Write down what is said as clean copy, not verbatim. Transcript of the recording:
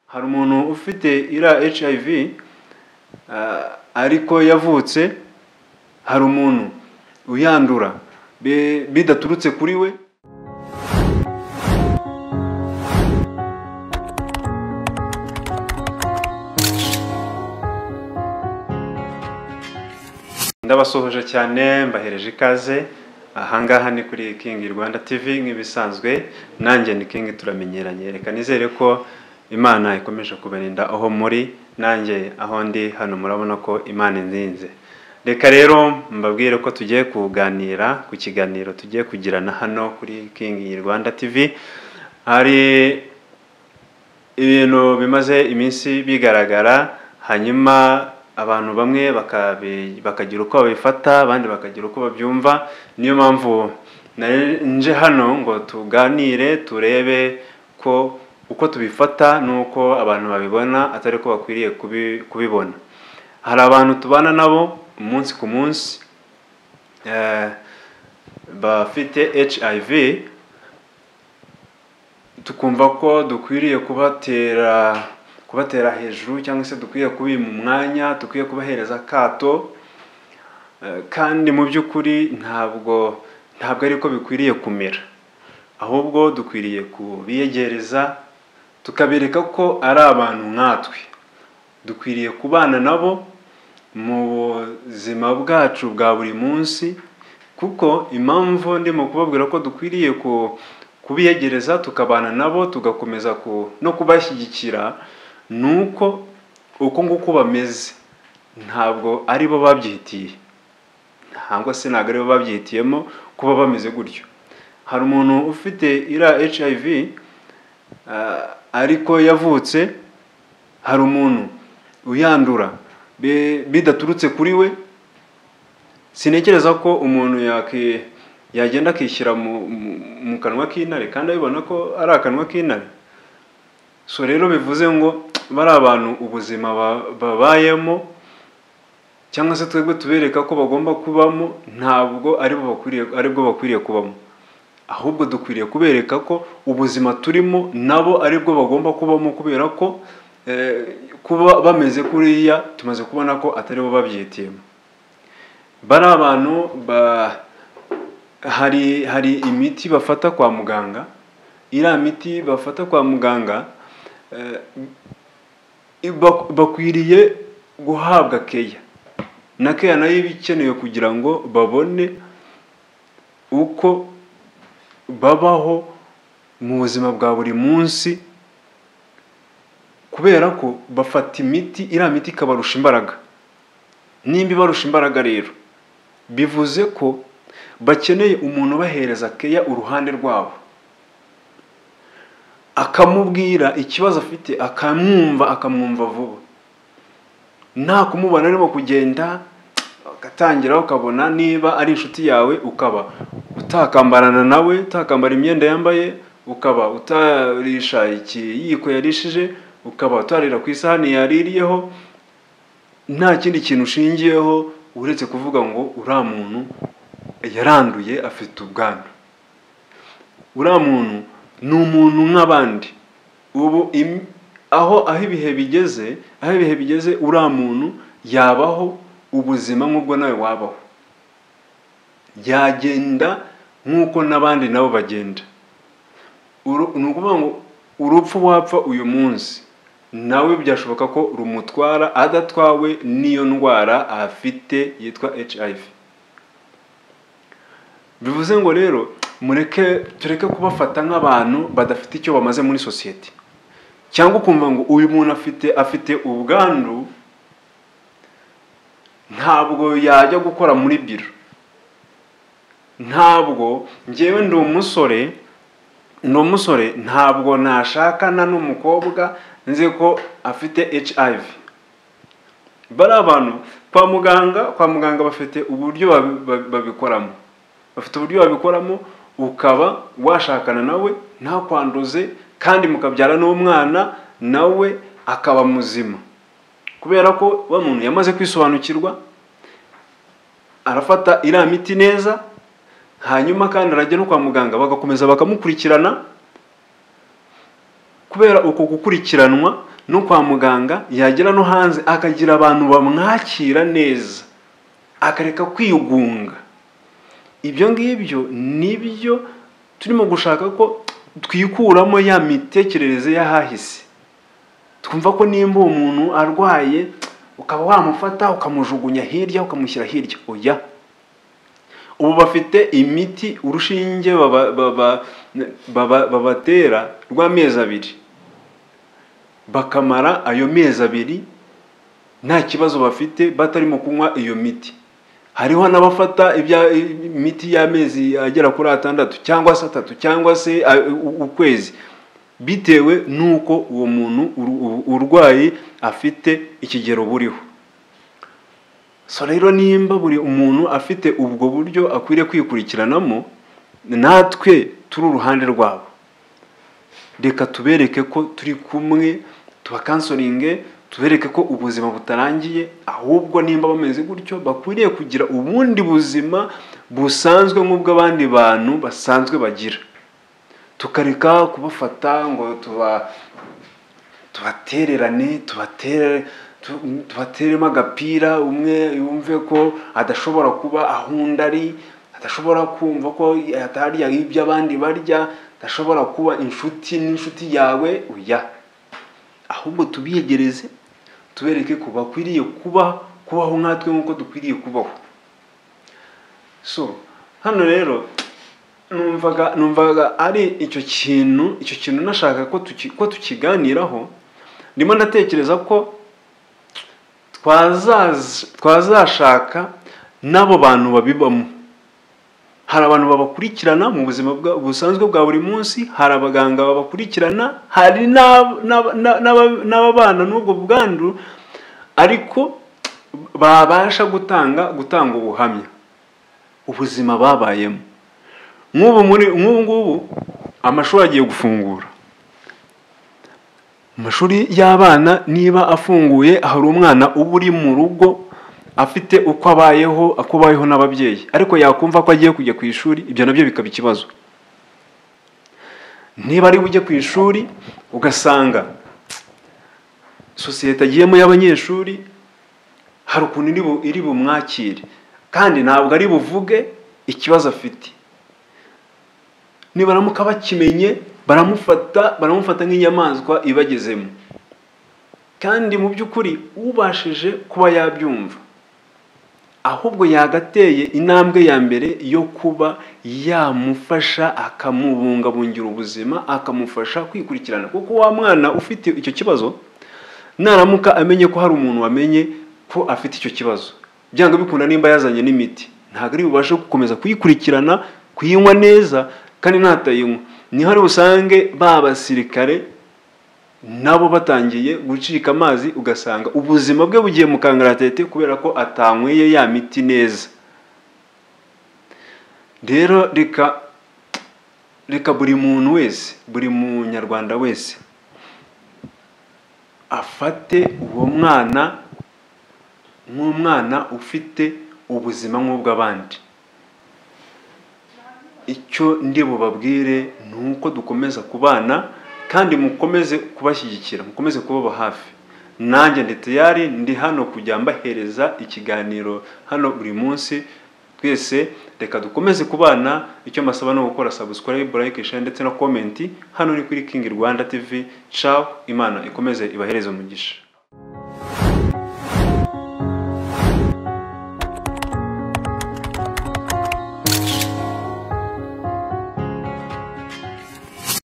hari umuntu ufite ira HIV ariko yavutse, hari umuntu uyandura bidaturutse kuri we. Ndabasohoje cyane, mbahereje ikaze. Ahangaha ni kuri King Rwanda TV nk'ibisanzwe, nanjye ni King turamenyeranye. Reka nizere ko Imana ikomeje kubarinda aho muri, nanjye aho ndi hano murabona ko Imana inzinze. Reka rero mbabwire ko tugiye kuganira ku kiganiro tugiye kugirana hano kuri King Rwanda TV. Hari ibintu bimaze iminsi bigaragara, hanyuma abantu bamwe bakagira uko babifata, abandi bakagira uko babyumva. Niyo mpamvu nje hano ngo tuganire, turebe ko uko tubifata nuko abantu babibona atari ko bakwiriye kubibona. Hari abantu tubana nabo umunsi ku munsi bafite HIV, tukumva ko dukwiriye kubatera hejuru, cyangwa se dukwiye kubima umwanya, dukwiye kubahereza akato, kandi mu by'ukuri ntabwo ariko bikwiriye kumera. Ahubwo dukwiriye kubiyegereza, tukabereka ko ari abantu nkatwe, dukwiriye kubana nabo mu buzima bwacu bwa buri munsi. Kuko impamvu ndimo kubabwira ko dukwiriye kubiyegereza tukabana nabo, tugakomeza no kubashyigikira, nuko uko nguko bameze ntabwo ari bo babyihitiye, ntabwo se ntabwo ari bo babyihitiyemo kuba bameze gutyo. Hari umuntu ufite ira HIV ariko yavutse, hari umuntu uyandura bidaturutse kuri we. Sinekereza ko umuntu yagenda akishyira mu kanwa k'intare kandi abibona ko ari akanwa k'intare. So rero bivuze ngo bari abantu ubuzima babayemo, cyangwa se twebwe tubereka ko bagomba kubamo, ntabwo aribwo bakwiriye kubamo. Ahubwo dukwiriye kubereka ko ubuzima turimo nabo aribwo bagomba kubamo, kubera ko kuba bameze kuriya tumaze kubona ko atari bo babyitiyemo. Bari abantu hari imiti bafata kwa muganga. Iriya miti bafata kwa muganga bakwiriye guhabwa keya, na keya nayo bikenewe kugira ngo babone uko babaho mu buzima bwa buri munsi, kubera ko bafata imiti, iriya miti ikabarusha imbaraga. Nimba ibarusha imbaraga rero bivuze ko bakeneye umuntu ubahereza keya uruhande rwabo, akamubwira ikibazo afite, akamwumva vuba, nta kumubona arimo kugenda agatangira ukabona niba ari inshuti yawe ukaba utakambarana nawe, utakambara imyenda yambaye, ukaba utarisha ikiyiko yarishije, ukaba utarira ku isahani yaririyeho, nta kindi kintu ushingiyeho uretse kuvuga ngo uriya muntu yaranduye, afite ubwandu. Uriya muntu ni umuntu nk'abandi. Ubu aho ibihe bigeze uriya muntu yabaho ubuzima nk'ubwo nawe wabaho, yagenda nk'uko n'abandi nabo bagenda. Ni ukuvuga ngo urupfu wapfa uyu munsi nawe byashoboka ko rumutwara adatwawe n'iyo ndwara afite yitwa HIV. Bivuze ngo rero tureke kubafata nk'abantu badafite icyo bamaze muri sosiyete, cyangwa ukumva ngo uyu muntu afite ubwandu, ntabwo yajya gukora muri biro. Ntabwo njyewe ndi umusore ntabwo nashakana n'umukobwa nzi ko afite HIV. Bari abantu kwa muganga bafite uburyo babikoramo, ukaba washakana nawe ntakwanduze, kandi mukabyara n'umwana nawe akaba muzima, kubera ko wa muntu yamaze kwisobanukirwa, arafata iriya miti neza, hanyuma kandi arajya no kwa muganga bagakomeza bakamukurikirana. Kubera uko gukurikiranwa no kwa muganga, yagera no hanze akagira abantu bamwakira neza, akareka kwiyugunga. Ibyo ngibyo nibyo turimo gushaka ko twikuramo ya mitekerereze y'ahahise. Twumva ko nimba umuntu arwaye ukaba wamufata ukamujugunya hirya ukamushyira hirya. Oya, ubu bafite imiti, urushinge babatera rw'amezi 2, bakamara ayo mezi 2 nta kibazo bafite batarimo kunywa iyo miti. Hariho n'abafata imiti y'amezi agera kuri 6 cyangwa 3 cyangwa se ukwezi, bitewe nuko uwo muntu urwaye afite ikigero buriho. So rero nimba buri umuntu afite ubwo buryo akwiriye kwikurikiranamo, natwe turi uruhande rwabo, reka tubereke ko turi kumwe, tubakansoringe, tubereke ko ubuzima butarangiye, ahubwo nimba bameze gutyo bakwiriye kugira ubundi buzima busanzwe nk'ubw'abandi bantu basanzwe bagira. Tukareka kubafata ngo tubatererane, tubateremo agapira, umwe yumve ko adashobora kuba ahundari, adashobora kumva ko atarya ibyo abandi barya, adashobora kuba n'inshuti yawe. Oya, ahubwo tubiyegereze, tubereke ko bakwiriye kubaho nkatwe nk'uko dukwiriye kubaho. So hano rero numvaga ari icyo kintu nashaka ko tukiganiraho. Ndimo ndatekereza ko twazashaka n'abo bantu babibamo. Hari abantu babakurikirana mu buzima busanzwe bwa buri munsi, hari abaganga babakurikirana, hari n'ababana n'ubwo bwandu, ariko babasha gutanga ubuhamya ubuzima babayemo. Nk'ubu amashuri agiye gufungura. Amashuri y'abana niba afunguye, hari umwana uba uri mu rugo afite uko abayeho n'ababyeyi, ariko yakumva ko agiye kujya ku ishuri, ibyo nabyo bikaba ikibazo. Niba ari bujye ku ishuri ugasanga sosiyete agiyemo y'abanyeshuri hari ukuntu iri bumwakire, kandi ntabwo ari buvuge ikibazo afite. Nibaramuka bakimenye baramufata nk'inyamaswa ibagezemo, kandi mu by'ukuri ubashije kuba yabyumva, ahubwo yagateye intambwe ya mbere yo kuba yamufasha, akamubungabungira ubuzima, akamufasha kwikurikirana. Kuko wa mwana ufite icyo kibazo naramuka amenye ko hari umuntu wamenye ko afite icyo kibazo, byanga bikunda nimba yazanye n'imiti, ntabwo ari bubashe gukomeza kuyikurikirana, kuyinywa neza, kandi natayinywa niho ari usange babasirikare nabo batangiye gucika amazi, ugasanga ubuzima bwe bugiye mu kangaratete kubera ko atanyweye ya miti neza. Rero reka buri muntu wese, buri munyarwanda wese afate uwo mwana nk'umwana ufite ubuzima nk'ubw'abandi. Icyo ndi bubabwire ni uko dukomeza kubana, kandi mukomeze kubashyigikira, mukomeze kubaba hafi. Nanjye ndi hano kujya mbahereza ikiganiro hano buri munsi. Twese reka dukomeze kubana. Icyo masaba no gukora subscribe, like, share ndetse na comment. Hano ni kuri King Rwanda TV. Ciao, Imana ikomeze ibahereze umugisha.